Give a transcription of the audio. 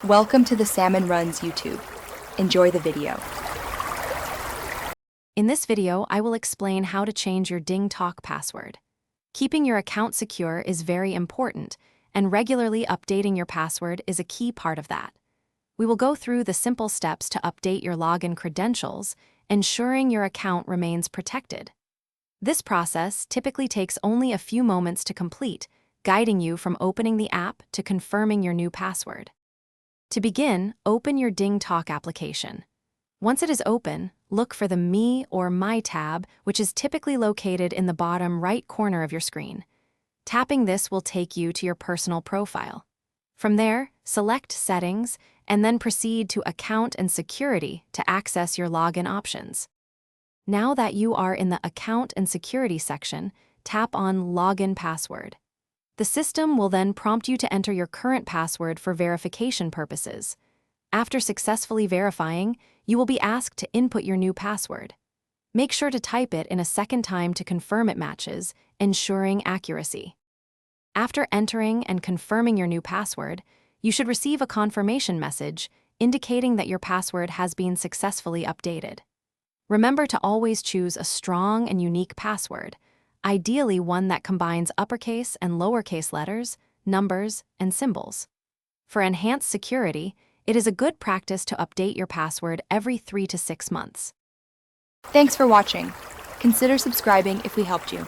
Welcome to the Salmon Runs YouTube. Enjoy the video. In this video, I will explain how to change your Dingtalk password. Keeping your account secure is very important, and regularly updating your password is a key part of that. We will go through the simple steps to update your login credentials, ensuring your account remains protected. This process typically takes only a few moments to complete, guiding you from opening the app to confirming your new password. To begin, open your Dingtalk application. Once it is open, look for the Me or My tab, which is typically located in the bottom right corner of your screen. Tapping this will take you to your personal profile. From there, select Settings, and then proceed to Account and Security to access your login options. Now that you are in the Account and Security section, tap on Login Password. The system will then prompt you to enter your current password for verification purposes. After successfully verifying, you will be asked to input your new password. Make sure to type it in a second time to confirm it matches, ensuring accuracy. After entering and confirming your new password, you should receive a confirmation message indicating that your password has been successfully updated. Remember to always choose a strong and unique password, ideally one that combines uppercase and lowercase letters, numbers, and symbols. For enhanced security, it is a good practice to update your password every 3 to 6 months. Thanks for watching. Consider subscribing if we helped you.